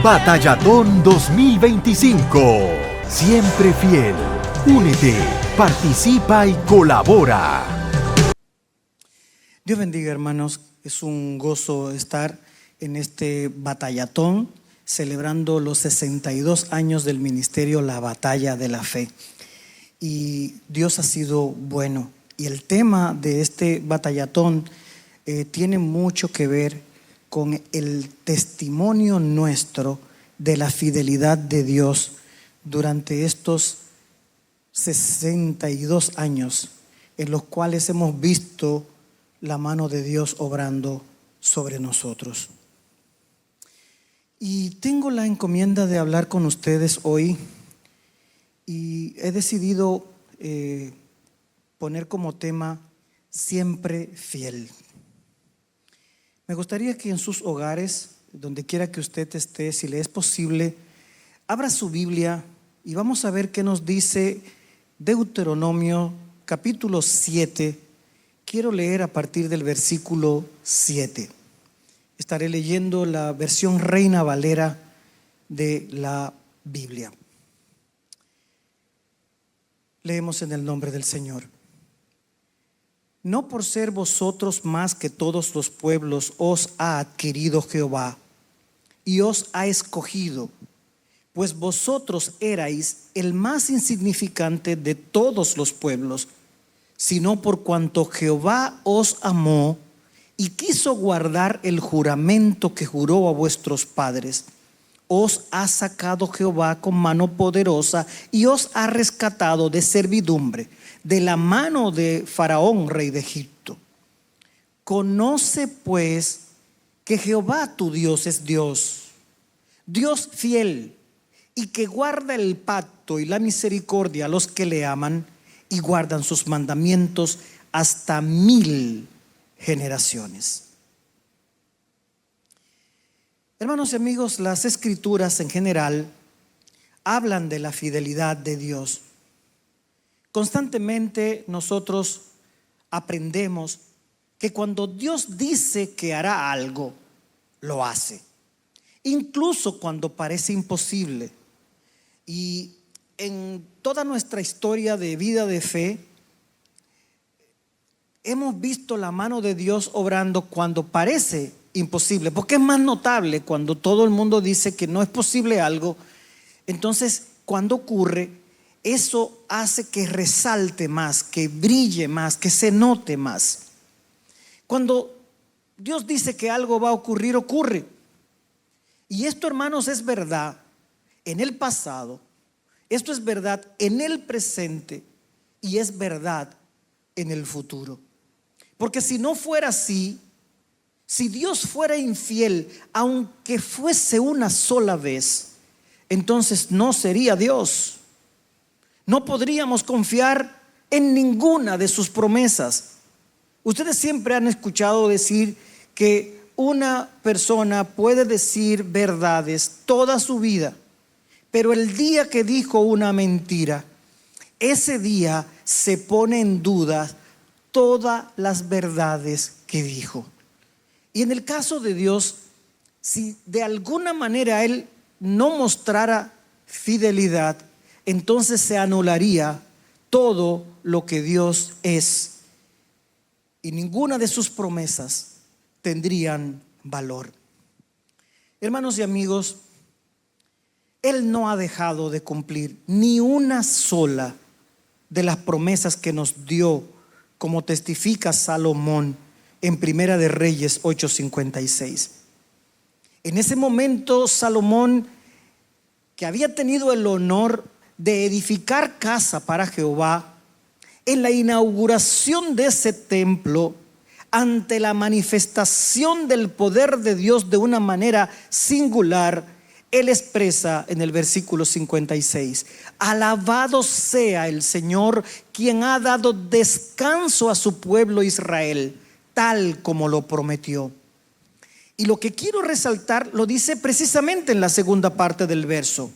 Batallatón 2025. Siempre fiel. Únete, participa y colabora. Dios bendiga, hermanos. Es un gozo estar en este batallatón celebrando los 62 años del ministerio La Batalla de la Fe. Y Dios ha sido bueno. Y el tema de este batallatón tiene mucho que ver con el testimonio nuestro de la fidelidad de Dios durante estos 62 años en los cuales hemos visto la mano de Dios obrando sobre nosotros. Y tengo la encomienda de hablar con ustedes hoy y he decidido poner como tema siempre fiel. Me gustaría que en sus hogares, donde quiera que usted esté, si le es posible, abra su Biblia y vamos a ver qué nos dice Deuteronomio capítulo 7. Quiero leer a partir del versículo 7. Estaré leyendo la versión Reina Valera de la Biblia. Leemos en el nombre del Señor. No por ser vosotros más que todos los pueblos os ha adquirido Jehová y os ha escogido, pues vosotros erais el más insignificante de todos los pueblos, sino por cuanto Jehová os amó y quiso guardar el juramento que juró a vuestros padres. Os ha sacado Jehová con mano poderosa y os ha rescatado de servidumbre, de la mano de Faraón, rey de Egipto. Conoce pues que Jehová tu Dios es Dios, Dios fiel, y que guarda el pacto y la misericordia a los que le aman y guardan sus mandamientos hasta 1000 generaciones. Hermanos y amigos, las escrituras en general hablan de la fidelidad de Dios. Constantemente nosotros aprendemos que cuando Dios dice que hará algo, lo hace. Incluso cuando parece imposible. Y en toda nuestra historia de vida de fe, hemos visto la mano de Dios obrando cuando parece imposible, porque es más notable cuando todo el mundo dice que no es posible algo. Entonces, cuando ocurre, eso hace que resalte más, que brille más, que se note más. Cuando Dios dice que algo va a ocurrir, ocurre. Y esto, hermanos, es verdad en el pasado, esto es verdad en el presente y es verdad en el futuro. Porque si no fuera así, si Dios fuera infiel, aunque fuese una sola vez, entonces no sería Dios. No podríamos confiar en ninguna de sus promesas. Ustedes siempre han escuchado decir que una persona puede decir verdades toda su vida, pero el día que dijo una mentira, ese día se pone en duda todas las verdades que dijo. Y en el caso de Dios, si de alguna manera Él no mostrara fidelidad, entonces se anularía todo lo que Dios es y ninguna de sus promesas tendrían valor. Hermanos y amigos, Él no ha dejado de cumplir ni una sola de las promesas que nos dio, como testifica Salomón en Primera de Reyes 8:56. En ese momento Salomón, que había tenido el honor de edificar casa para Jehová, en la inauguración de ese templo, ante la manifestación del poder de Dios de una manera singular, él expresa en el versículo 56: alabado sea el Señor, quien ha dado descanso a su pueblo Israel, tal como lo prometió. Y lo que quiero resaltar lo dice precisamente en la segunda parte del verso: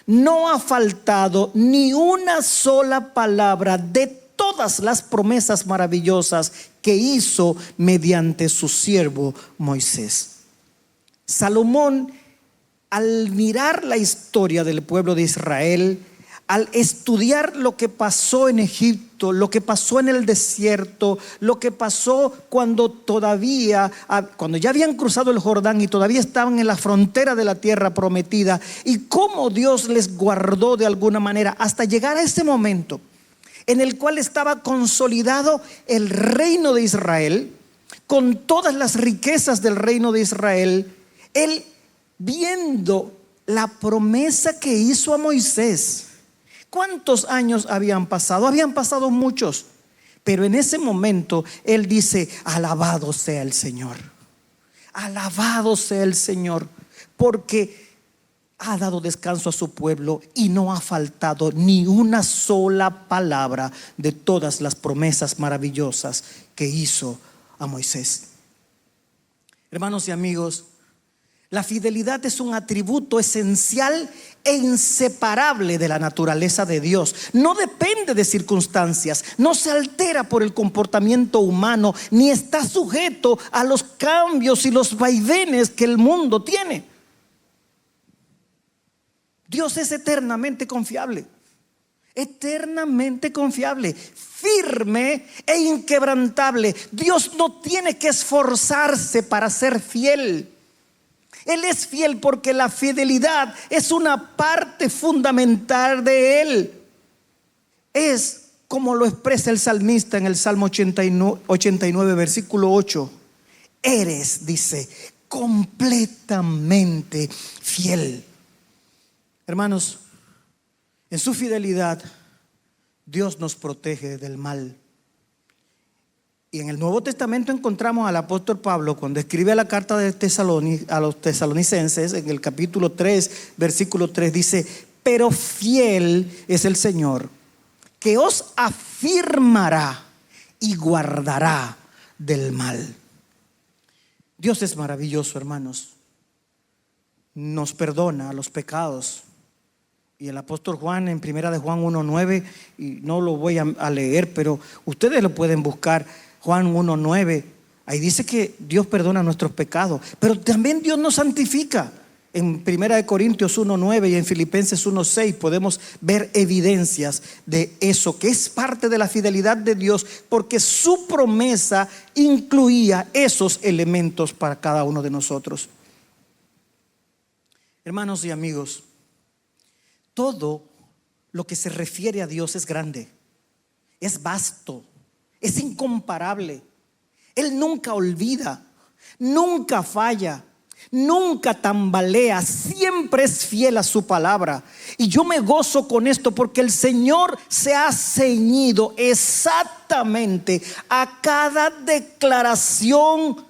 no ha faltado ni una sola palabra de todas las promesas maravillosas que hizo mediante su siervo Moisés. Salomón al mirar la historia del pueblo de Israel, al estudiar lo que pasó en Egipto, lo que pasó en el desierto, lo que pasó cuando ya habían cruzado el Jordán y todavía estaban en la frontera de la tierra prometida, y cómo Dios les guardó de alguna manera hasta llegar a ese momento en el cual estaba consolidado el reino de Israel, con todas las riquezas del reino de Israel, él viendo la promesa que hizo a Moisés. ¿Cuántos años habían pasado? Habían pasado muchos, pero en ese momento él dice: alabado sea el Señor, alabado sea el Señor, porque ha dado descanso a su pueblo y no ha faltado ni una sola palabra de todas las promesas maravillosas que hizo a Moisés. Hermanos y amigos, la fidelidad es un atributo esencial e inseparable de la naturaleza de Dios. No depende de circunstancias, no se altera por el comportamiento humano, ni está sujeto a los cambios y los vaivenes que el mundo tiene. Dios es eternamente confiable, firme e inquebrantable. Dios no tiene que esforzarse para ser fiel. Él es fiel porque la fidelidad es una parte fundamental de Él. Es como lo expresa el salmista en el Salmo 89, versículo 8. Eres, dice, completamente fiel. Hermanos, en su fidelidad Dios nos protege del mal. Y en el Nuevo Testamento encontramos al apóstol Pablo cuando escribe la carta de a los tesalonicenses, en el capítulo 3, versículo 3, dice: pero fiel es el Señor, que os afirmará y guardará del mal. Dios es maravilloso, hermanos. Nos perdona los pecados. Y el apóstol Juan, en primera de Juan 1:9, y no lo voy a leer, pero ustedes lo pueden buscar, Juan 1:9, ahí dice que Dios perdona nuestros pecados, pero también Dios nos santifica. En primera de Corintios 1:9 y en Filipenses 1:6 podemos ver evidencias de eso, que es parte de la fidelidad de Dios, porque su promesa incluía esos elementos para cada uno de nosotros. Hermanos y amigos, todo lo que se refiere a Dios es grande, es vasto, es incomparable. Él nunca olvida, nunca falla, nunca tambalea, siempre es fiel a su palabra. Y yo me gozo con esto porque el Señor se ha ceñido exactamente a cada declaración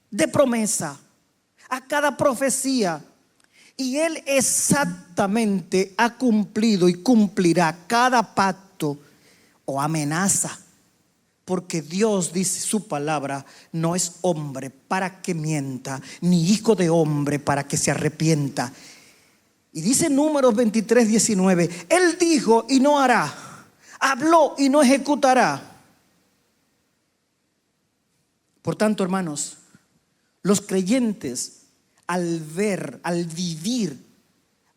de promesa, a cada profecía. Y Él exactamente ha cumplido y cumplirá cada pacto o amenaza. Porque Dios, dice su palabra, no es hombre para que mienta, ni hijo de hombre para que se arrepienta. Y dice Números 23:19, Él dijo y no hará, habló y no ejecutará. Por tanto, hermanos, los creyentes, al ver, al vivir,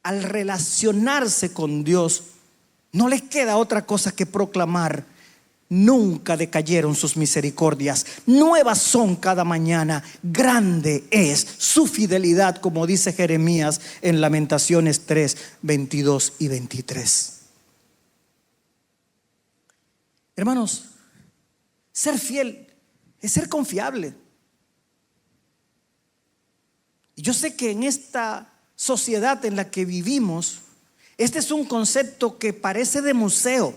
al relacionarse con Dios, no les queda otra cosa que proclamar: nunca decayeron sus misericordias, nuevas son cada mañana, grande es su fidelidad, como dice Jeremías en Lamentaciones 3, 22 y 23. Hermanos, ser fiel es ser confiable. Y yo sé que en esta sociedad en la que vivimos, este es un concepto que parece de museo.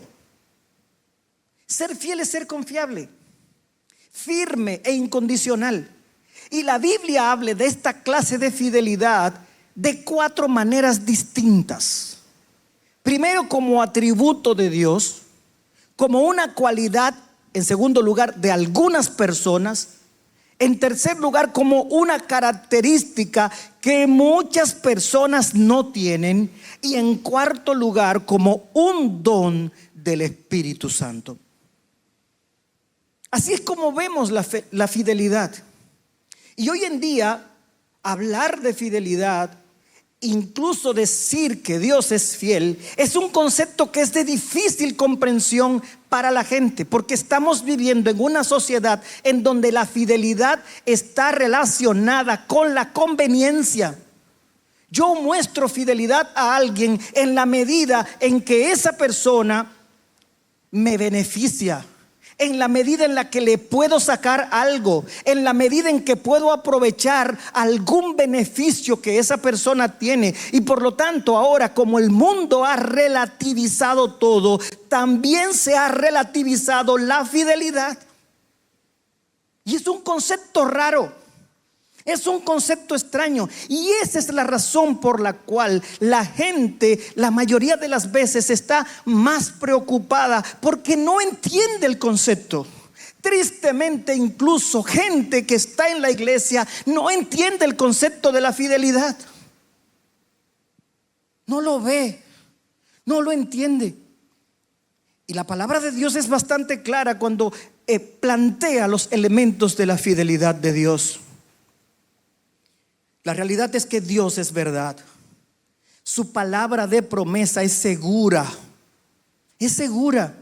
Ser fiel es ser confiable, firme e incondicional. Y la Biblia habla de esta clase de fidelidad de 4 maneras distintas. Primero, como atributo de Dios, como una cualidad, en segundo lugar, de algunas personas. En tercer lugar, como una característica que muchas personas no tienen. Y en cuarto lugar, como un don del Espíritu Santo. Así es como vemos la fidelidad. Y hoy en día, hablar de fidelidad incluso decir que Dios es fiel es un concepto que es de difícil comprensión para la gente, porque estamos viviendo en una sociedad en donde la fidelidad está relacionada con la conveniencia. Yo muestro fidelidad a alguien en la medida en que esa persona me beneficia, en la medida en la que le puedo sacar algo, en la medida en que puedo aprovechar algún beneficio que esa persona tiene. Y por lo tanto, ahora, como el mundo ha relativizado todo, también se ha relativizado la fidelidad. Y es un concepto raro, es un concepto extraño, y esa es la razón por la cual la gente, la mayoría de las veces, está más preocupada porque no entiende el concepto. Tristemente, incluso gente que está en la iglesia no entiende el concepto de la fidelidad. No lo ve, no lo entiende. Y la palabra de Dios es bastante clara cuando plantea los elementos de la fidelidad de Dios. La realidad es que Dios es verdad. Su palabra de promesa es segura. Es segura.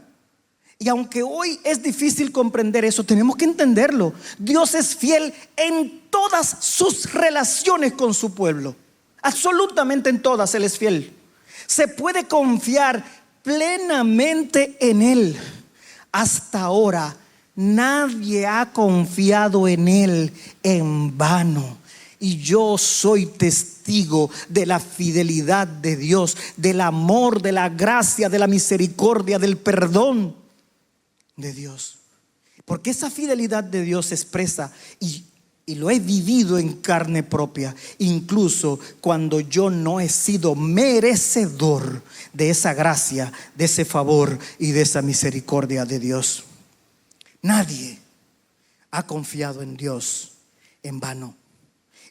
Y aunque hoy es difícil comprender eso, tenemos que entenderlo. Dios es fiel en todas sus relaciones con su pueblo. Absolutamente en todas Él es fiel. Se puede confiar plenamente en Él. Hasta ahora nadie ha confiado en Él en vano. Y yo soy testigo de la fidelidad de Dios, del amor, de la gracia, de la misericordia, del perdón de Dios. Porque esa fidelidad de Dios se expresa y lo he vivido en carne propia, incluso cuando yo no he sido merecedor de esa gracia, de ese favor y de esa misericordia de Dios. Nadie ha confiado en Dios en vano.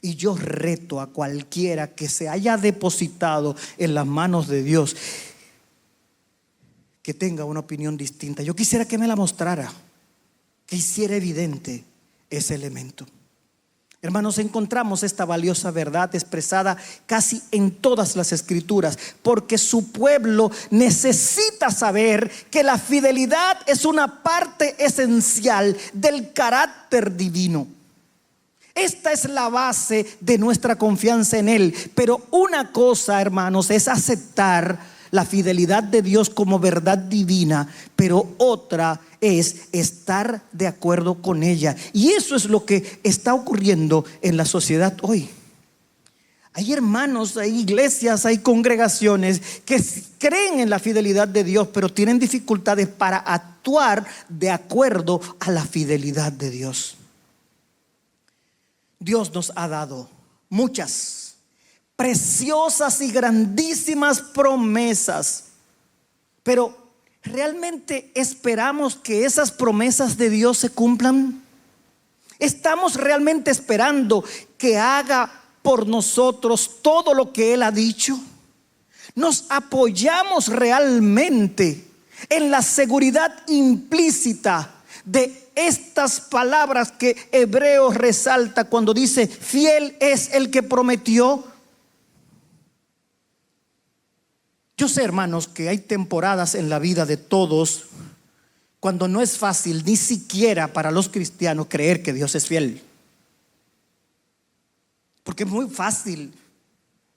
Y yo reto a cualquiera que se haya depositado en las manos de Dios que tenga una opinión distinta. Yo quisiera que me la mostrara, que hiciera evidente ese elemento. Hermanos, encontramos esta valiosa verdad expresada casi en todas las escrituras, porque su pueblo necesita saber que la fidelidad es una parte esencial del carácter divino. Esta es la base de nuestra confianza en Él. Pero una cosa, hermanos, es aceptar la fidelidad de Dios como verdad divina, pero otra es estar de acuerdo con ella. Y eso es lo que está ocurriendo en la sociedad hoy. Hay hermanos, hay iglesias, hay congregaciones que creen en la fidelidad de Dios, pero tienen dificultades para actuar de acuerdo a la fidelidad de Dios. Dios nos ha dado muchas preciosas y grandísimas promesas, pero ¿realmente esperamos que esas promesas de Dios se cumplan? ¿Estamos realmente esperando que haga por nosotros todo lo que Él ha dicho? ¿Nos apoyamos realmente en la seguridad implícita de estas palabras que Hebreos resalta cuando dice: fiel es el que prometió? Yo sé, hermanos, que hay temporadas en la vida de todos cuando no es fácil ni siquiera para los cristianos creer que Dios es fiel. Porque es muy fácil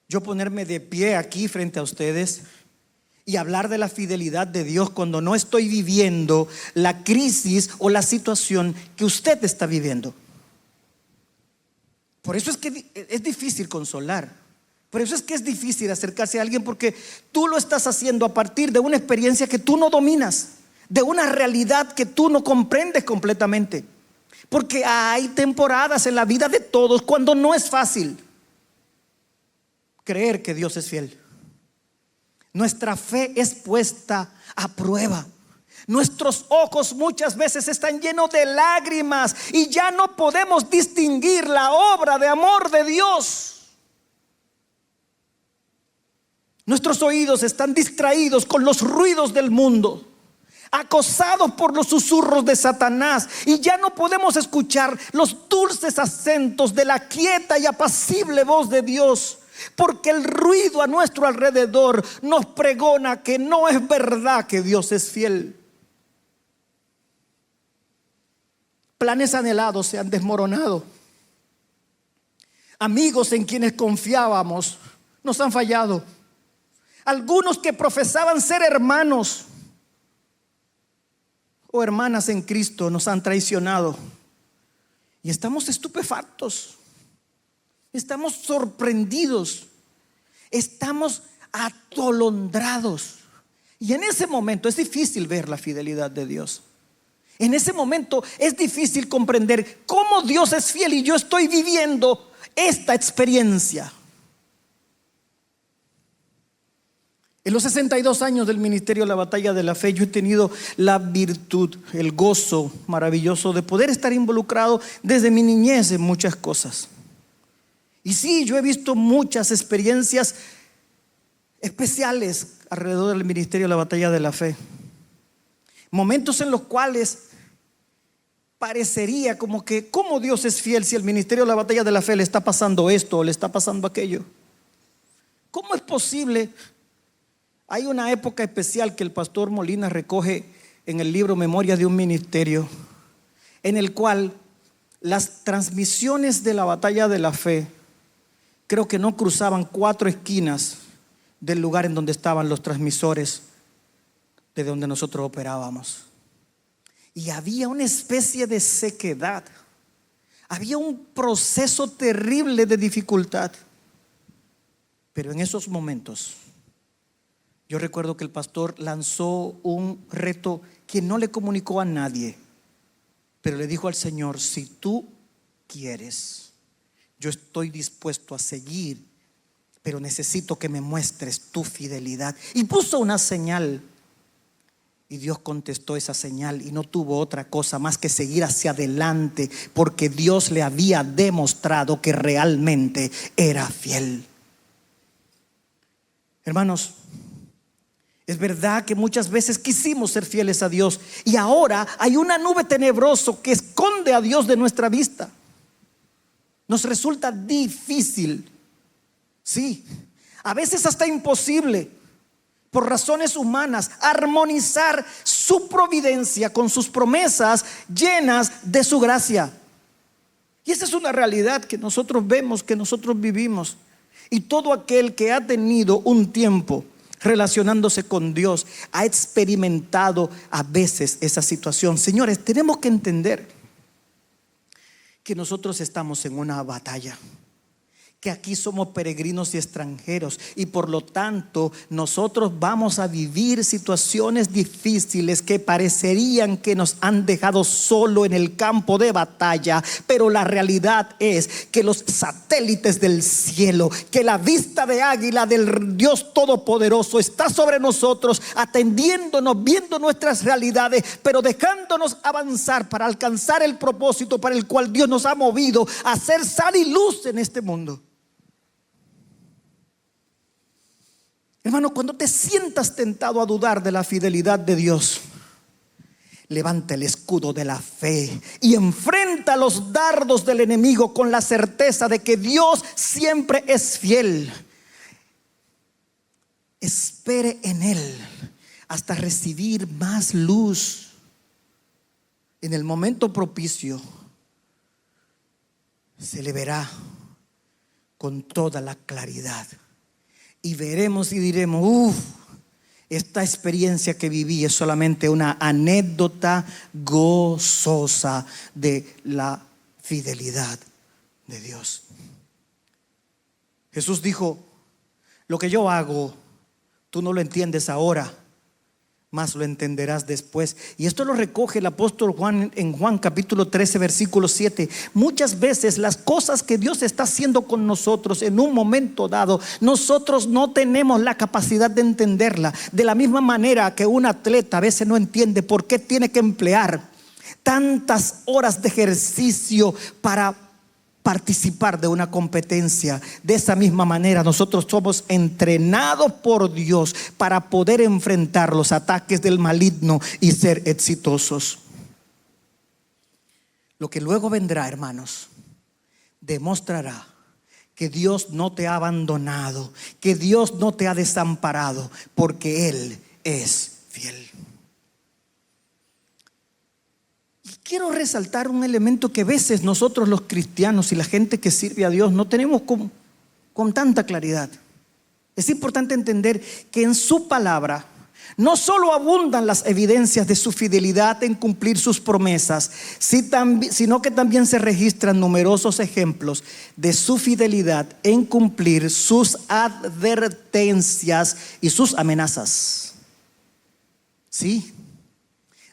yo ponerme de pie aquí frente a ustedes y hablar de la fidelidad de Dios cuando no estoy viviendo la crisis o la situación que usted está viviendo. Por eso es que es difícil consolar. Por eso es que es difícil acercarse a alguien, porque tú lo estás haciendo a partir de una experiencia que tú no dominas, de una realidad que tú no comprendes completamente. Porque hay temporadas en la vida de todos cuando no es fácil creer que Dios es fiel. Nuestra fe es puesta a prueba. Nuestros ojos muchas veces están llenos de lágrimas y ya no podemos distinguir la obra de amor de Dios. Nuestros oídos están distraídos con los ruidos del mundo, acosados por los susurros de Satanás, y ya no podemos escuchar los dulces acentos de la quieta y apacible voz de Dios. porque el ruido a nuestro alrededor nos pregona que no es verdad que Dios es fiel. Planes anhelados se han desmoronado. Amigos en quienes confiábamos nos han fallado. Algunos que profesaban ser hermanos o hermanas en Cristo nos han traicionado. Y estamos estupefactos. Estamos sorprendidos. Estamos atolondrados. Y en ese momento es difícil ver la fidelidad de Dios. En ese momento es difícil comprender cómo Dios es fiel y yo estoy viviendo esta experiencia. En los 62 años del ministerio de la batalla de la fe, yo he tenido la virtud, el gozo maravilloso de poder estar involucrado desde mi niñez en muchas cosas. Y sí, yo he visto muchas experiencias especiales alrededor del ministerio de la batalla de la fe. Momentos en los cuales parecería como que cómo Dios es fiel si el ministerio de la batalla de la fe le está pasando esto o le está pasando aquello. ¿Cómo es posible? Hay una época especial que el pastor Molina recoge en el libro Memorias de un Ministerio, en el cual las transmisiones de la batalla de la fe creo que no cruzaban 4 esquinas del lugar en donde estaban los transmisores de donde nosotros operábamos. Y había una especie de sequedad, había un proceso terrible de dificultad. Pero en esos momentos yo recuerdo que el pastor lanzó un reto que no le comunicó a nadie, pero le dijo al Señor: si tú quieres, yo estoy dispuesto a seguir, pero necesito que me muestres tu fidelidad. Y puso una señal, y Dios contestó esa señal, y no tuvo otra cosa más que seguir hacia adelante, porque Dios le había demostrado que realmente era fiel. Hermanos, es verdad que muchas veces quisimos ser fieles a Dios y ahora hay una nube tenebrosa que esconde a Dios de nuestra vista. Nos resulta difícil, sí, a veces hasta imposible, por razones humanas, armonizar su providencia con sus promesas llenas de su gracia. Y esa es una realidad que nosotros vemos, que nosotros vivimos. Y todo aquel que ha tenido un tiempo relacionándose con Dios ha experimentado a veces esa situación. Señores, tenemos que entender que nosotros estamos en una batalla, que aquí somos peregrinos y extranjeros, y por lo tanto nosotros vamos a vivir situaciones difíciles que parecerían que nos han dejado solo en el campo de batalla, pero la realidad es que los satélites del cielo, que la vista de águila del Dios Todopoderoso está sobre nosotros, atendiéndonos, viendo nuestras realidades, pero dejándonos avanzar para alcanzar el propósito para el cual Dios nos ha movido a ser sal y luz en este mundo. Hermano, cuando te sientas tentado a dudar de la fidelidad de Dios, levanta el escudo de la fe y enfrenta los dardos del enemigo con la certeza de que Dios siempre es fiel. Espere en Él hasta recibir más luz. En el momento propicio se le verá con toda la claridad. Y veremos y diremos: esta experiencia que viví es solamente una anécdota gozosa de la fidelidad de Dios. Jesús dijo: lo que yo hago, tú no lo entiendes ahora, mas lo entenderás después. Y esto lo recoge el apóstol Juan en Juan capítulo 13 versículo 7. Muchas veces las cosas que Dios está haciendo con nosotros en un momento dado, nosotros no tenemos la capacidad de entenderla. De la misma manera que un atleta a veces no entiende por qué tiene que emplear tantas horas de ejercicio para participar de una competencia. De esa misma manera nosotros somos entrenados por Dios para poder enfrentar los ataques del maligno y ser exitosos. Lo que luego vendrá, hermanos, demostrará que Dios no te ha abandonado, que Dios no te ha desamparado, porque Él es fiel. Y quiero resaltar un elemento que a veces nosotros los cristianos y la gente que sirve a Dios no tenemos con tanta claridad. Es importante entender que en su palabra no solo abundan las evidencias de su fidelidad en cumplir sus promesas, sino que también se registran numerosos ejemplos de su fidelidad en cumplir sus advertencias y sus amenazas. Sí,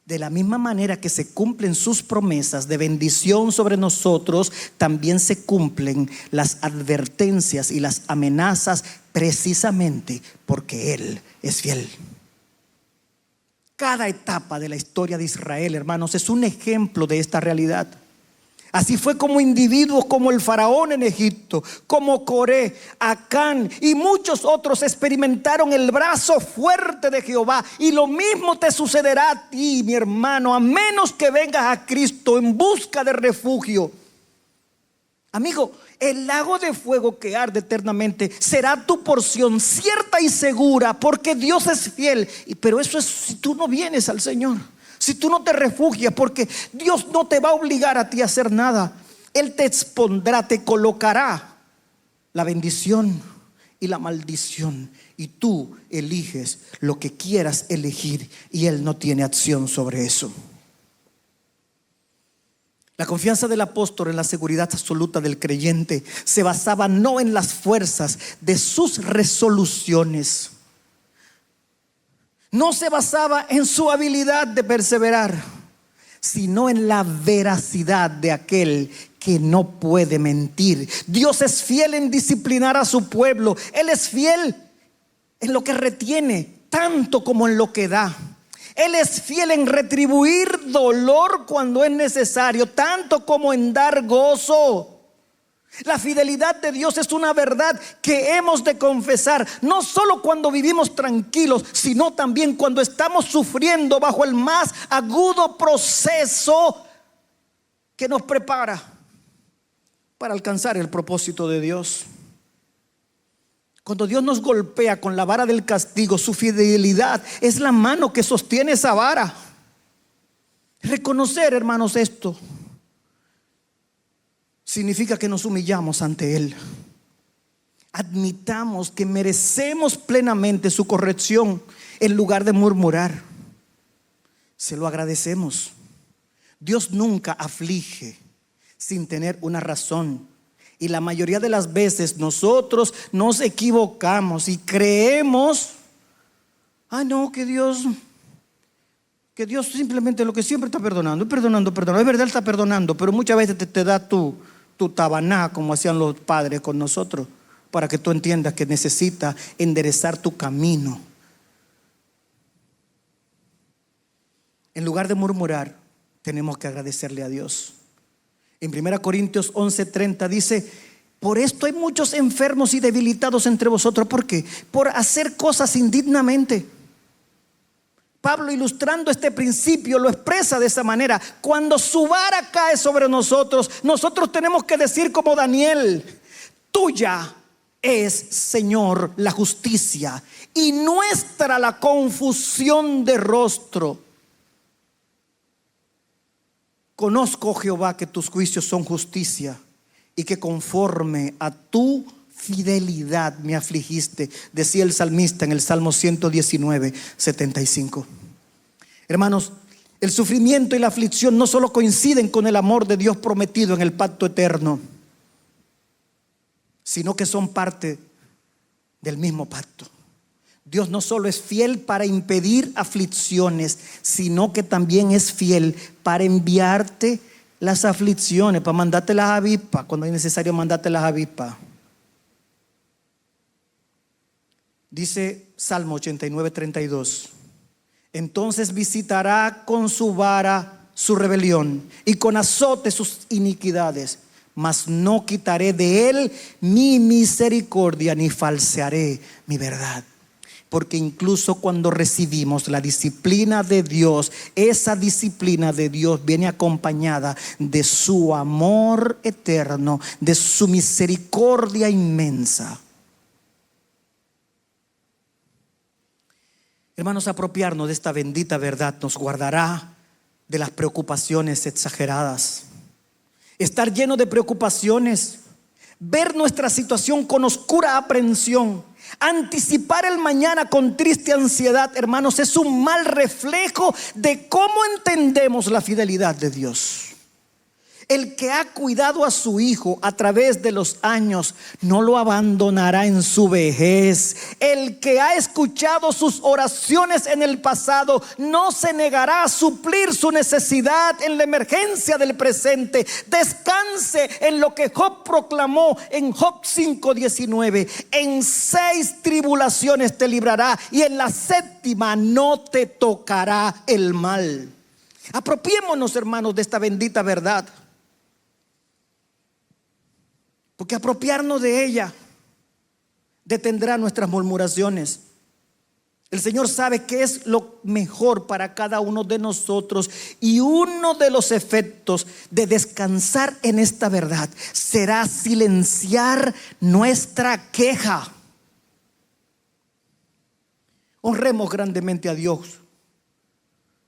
de la misma manera que se cumplen sus promesas de bendición sobre nosotros, también se cumplen las advertencias y las amenazas, precisamente porque Él es fiel. Cada etapa de la historia de Israel, hermanos, es un ejemplo de esta realidad. Así fue como individuos como el faraón en Egipto, como Coré, Acán y muchos otros experimentaron el brazo fuerte de Jehová. Y lo mismo te sucederá a ti, mi hermano, a menos que vengas a Cristo en busca de refugio. Amigo, el lago de fuego que arde eternamente será tu porción cierta y segura, porque Dios es fiel. Pero eso es si tú no vienes al Señor, si tú no te refugias, porque Dios no te va a obligar a ti a hacer nada. Él te expondrá, te colocará la bendición y la maldición, y tú eliges lo que quieras elegir, y Él no tiene acción sobre eso. La confianza del apóstol en la seguridad absoluta del creyente se basaba no en las fuerzas de sus resoluciones, no se basaba en su habilidad de perseverar, sino en la veracidad de aquel que no puede mentir. Dios es fiel en disciplinar a su pueblo. Él es fiel en lo que retiene, tanto como en lo que da. Él es fiel en retribuir dolor cuando es necesario, tanto como en dar gozo. La fidelidad de Dios es una verdad que hemos de confesar, no solo cuando vivimos tranquilos, sino también cuando estamos sufriendo bajo el más agudo proceso que nos prepara para alcanzar el propósito de Dios. Cuando Dios nos golpea con la vara del castigo, su fidelidad es la mano que sostiene esa vara. Reconocer, hermanos, esto significa que nos humillamos ante Él. Admitamos que merecemos plenamente su corrección en lugar de murmurar. Se lo agradecemos. Dios nunca aflige sin tener una razón. Y la mayoría de las veces nosotros nos equivocamos y creemos, no, que Dios simplemente lo que siempre está perdonando. Es verdad, Él está perdonando, pero muchas veces te da tu tabaná, como hacían los padres con nosotros, para que tú entiendas que necesita enderezar tu camino. En lugar de murmurar, tenemos que agradecerle a Dios. En 1 Corintios 11:30 dice: por esto hay muchos enfermos y debilitados entre vosotros. ¿Por qué? Por hacer cosas indignamente. Pablo, ilustrando este principio, lo expresa de esa manera: cuando su vara cae sobre nosotros, nosotros tenemos que decir como Daniel: tuya es, Señor, la justicia, y nuestra la confusión de rostro. Conozco, Jehová, que tus juicios son justicia, y que conforme a tu fidelidad me afligiste, decía el salmista en el Salmo 119:75. Hermanos, el sufrimiento y la aflicción no solo coinciden con el amor de Dios prometido en el pacto eterno, sino que son parte del mismo pacto. Dios no solo es fiel para impedir aflicciones, sino que también es fiel para enviarte las aflicciones, para mandarte las avispas, cuando es necesario mandarte las avispas. Dice Salmo 89:32: entonces visitará con su vara su rebelión y con azote sus iniquidades, mas no quitaré de él mi misericordia, ni falsearé mi verdad. porque incluso cuando recibimos la disciplina de Dios, esa disciplina de Dios viene acompañada de su amor eterno, de su misericordia inmensa. Hermanos, apropiarnos de esta bendita verdad nos guardará de las preocupaciones exageradas. Estar lleno de preocupaciones, ver nuestra situación con oscura aprensión, anticipar el mañana con triste ansiedad, hermanos, es un mal reflejo de cómo entendemos la fidelidad de Dios. El que ha cuidado a su hijo a través de los años no lo abandonará en su vejez. El que ha escuchado sus oraciones en el pasado no se negará a suplir su necesidad en la emergencia del presente. Descanse en lo que Job proclamó en Job 5:19. En 6 tribulaciones te librará y en la 7ª no te tocará el mal. Apropiémonos, hermanos, de esta bendita verdad, porque apropiarnos de ella detendrá nuestras murmuraciones. El Señor sabe qué es lo mejor para cada uno de nosotros, y uno de los efectos de descansar en esta verdad será silenciar nuestra queja. Honremos grandemente a Dios.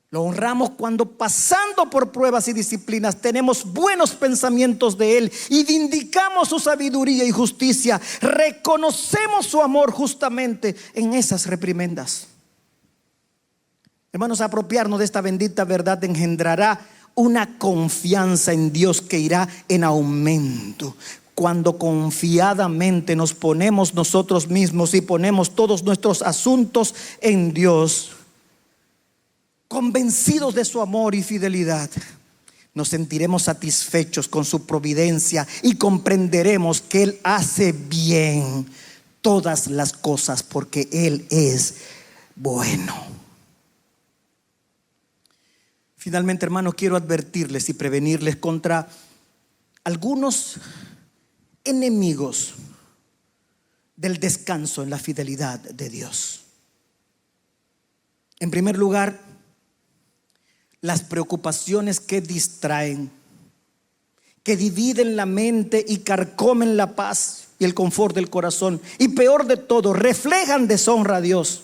Lo honramos cuando, pasando por pruebas y disciplinas, tenemos buenos pensamientos de Él y vindicamos su sabiduría y justicia. Reconocemos su amor justamente en esas reprimendas. Hermanos, apropiarnos de esta bendita verdad engendrará una confianza en Dios que irá en aumento. Cuando confiadamente nos ponemos nosotros mismos y ponemos todos nuestros asuntos en Dios, convencidos de su amor y fidelidad, nos sentiremos satisfechos con su providencia y comprenderemos que Él hace bien todas las cosas porque Él es bueno. Finalmente, hermanos, quiero advertirles y prevenirles contra algunos enemigos del descanso en la fidelidad de Dios. En primer lugar, las preocupaciones que distraen, que dividen la mente y carcomen la paz y el confort del corazón, y peor de todo, reflejan deshonra a Dios,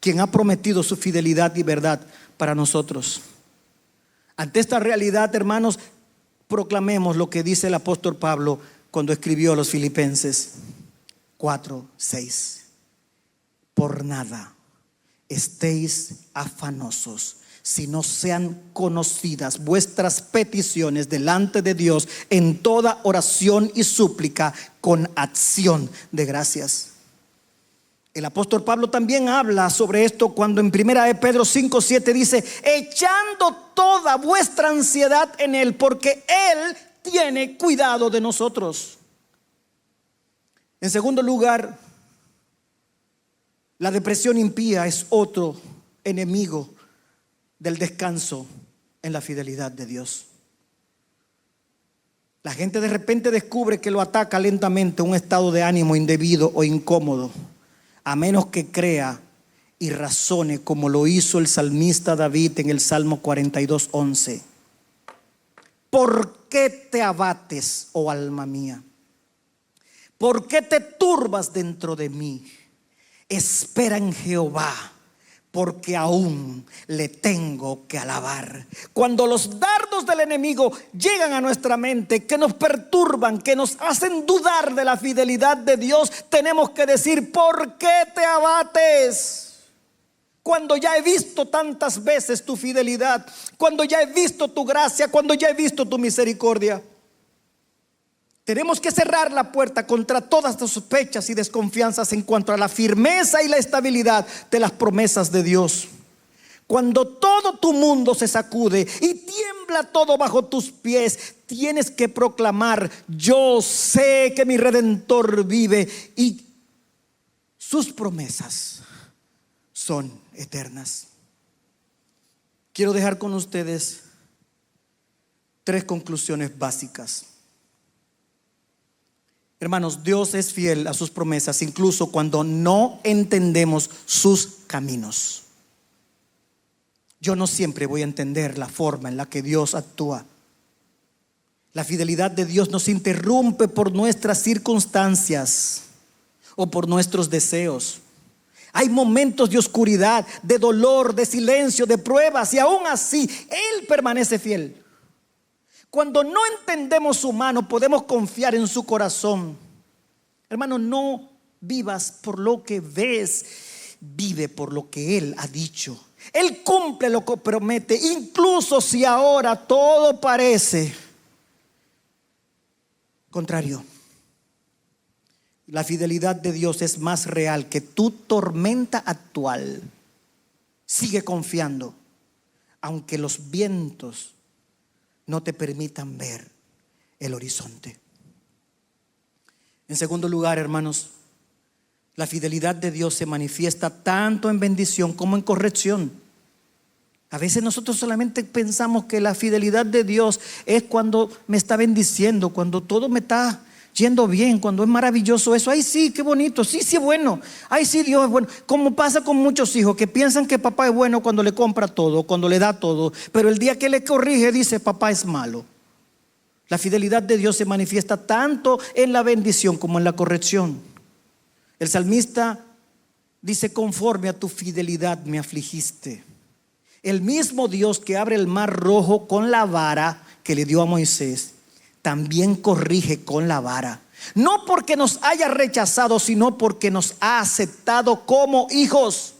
quien ha prometido su fidelidad y verdad para nosotros. Ante esta realidad, hermanos, proclamemos lo que dice el apóstol Pablo cuando escribió a los Filipenses 4:6. Por nada estéis afanosos, si no sean conocidas vuestras peticiones delante de Dios en toda oración y súplica con acción de gracias. El apóstol Pablo también habla sobre esto cuando en 1 de Pedro 5:7 dice: echando toda vuestra ansiedad en Él, porque Él tiene cuidado de nosotros. En segundo lugar, la depresión impía es otro enemigo del descanso en la fidelidad de Dios. La gente de repente descubre que lo ataca lentamente un estado de ánimo indebido o incómodo, a menos que crea y razone como lo hizo el salmista David en el Salmo 42:11. ¿Por qué te abates, oh alma mía? ¿Por qué te turbas dentro de mí? Espera en Jehová, porque aún le tengo que alabar. Cuando los dardos del enemigo llegan a nuestra mente, que nos perturban, que nos hacen dudar de la fidelidad de Dios, tenemos que decir: ¿por qué te abates? Cuando ya he visto tantas veces tu fidelidad, cuando ya he visto tu gracia, cuando ya he visto tu misericordia. Tenemos que cerrar la puerta contra todas las sospechas y desconfianzas en cuanto a la firmeza y la estabilidad de las promesas de Dios. Cuando todo tu mundo se sacude y tiembla todo bajo tus pies, tienes que proclamar: yo sé que mi Redentor vive y sus promesas son eternas. Quiero dejar con ustedes 3 conclusiones básicas. Hermanos, Dios es fiel a sus promesas, incluso cuando no entendemos sus caminos. Yo no siempre voy a entender la forma en la que Dios actúa. La fidelidad de Dios no se interrumpe por nuestras circunstancias o por nuestros deseos. Hay momentos de oscuridad, de dolor, de silencio, de pruebas, y aún así Él permanece fiel. Cuando no entendemos su mano, podemos confiar en su corazón. Hermano, no vivas por lo que ves, vive por lo que Él ha dicho. Él cumple lo que promete, incluso si ahora todo parece contrario. La fidelidad de Dios es más real que tu tormenta actual. Sigue confiando, aunque los vientos no te permitan ver el horizonte. En segundo lugar, hermanos, la fidelidad de Dios se manifiesta tanto en bendición como en corrección. A veces nosotros solamente pensamos que la fidelidad de Dios es cuando me está bendiciendo, cuando todo me está yendo bien, cuando es maravilloso eso. Ay, sí, qué bonito, sí, sí es bueno. Ay, sí, Dios es bueno. Como pasa con muchos hijos que piensan que papá es bueno cuando le compra todo, cuando le da todo, pero el día que le corrige dice papá es malo. La fidelidad de Dios se manifiesta tanto en la bendición como en la corrección. El salmista dice: conforme a tu fidelidad me afligiste. El mismo Dios que abre el mar rojo con la vara que le dio a Moisés, también corrige con la vara. No porque nos haya rechazado, sino porque nos ha aceptado como hijos.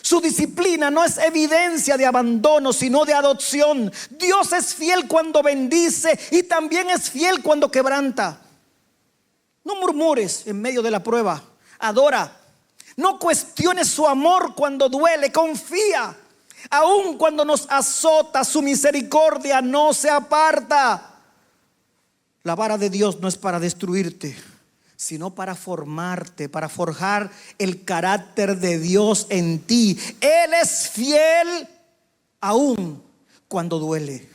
Su disciplina no es evidencia de abandono, sino de adopción. Dios es fiel cuando bendice y también es fiel cuando quebranta. No murmures en medio de la prueba. Adora. No cuestiones su amor cuando duele. Confía. Aun cuando nos azota, su misericordia no se aparta. La vara de Dios no es para destruirte, sino para formarte, para forjar el carácter de Dios en ti. Él es fiel aun cuando duele.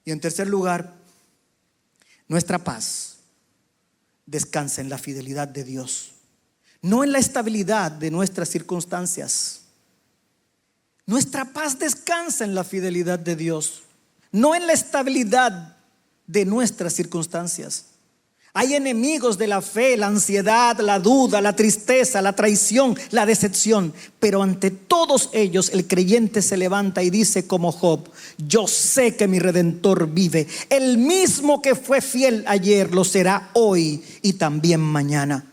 Y en tercer lugar, nuestra paz descansa en la fidelidad de Dios, no en la estabilidad de nuestras circunstancias. Nuestra paz descansa en la fidelidad de Dios, no en la estabilidad de nuestras circunstancias. Hay enemigos de la fe, la ansiedad, la duda, la tristeza, la traición, la decepción. Pero ante todos ellos el creyente se levanta y dice como Job: yo sé que mi Redentor vive. El mismo que fue fiel ayer lo será hoy y también mañana.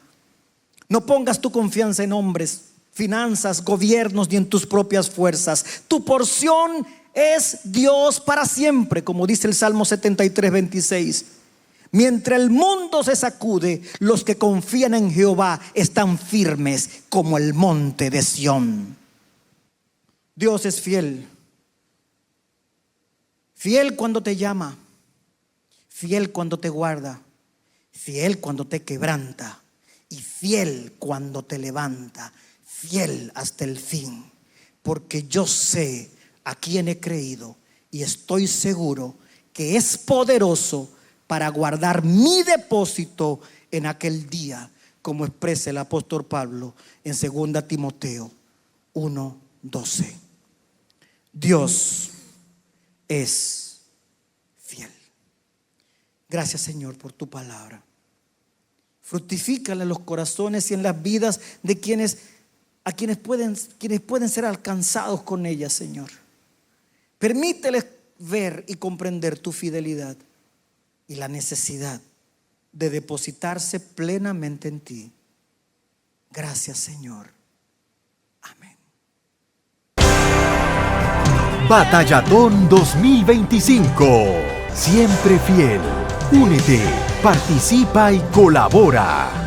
No pongas tu confianza en hombres, finanzas, gobiernos ni en tus propias fuerzas. Tu porción es Dios para siempre, como dice el Salmo 73:26. Mientras el mundo se sacude, los que confían en Jehová están firmes como el monte de Sión. Dios es fiel. Fiel cuando te llama, fiel cuando te guarda, fiel cuando te quebranta y fiel cuando te levanta, fiel hasta el fin. Porque yo sé a quién he creído y estoy seguro que es poderoso para guardar mi depósito en aquel día, como expresa el apóstol Pablo en 2 Timoteo 1:12. Dios es fiel. Gracias, Señor, por tu palabra. Fructifícala en los corazones y en las vidas de quienes pueden ser alcanzados con ella, Señor. Permíteles ver y comprender tu fidelidad y la necesidad de depositarse plenamente en ti. Gracias, Señor. Amén. Batallatón 2025. Siempre fiel. Únete, participa y colabora.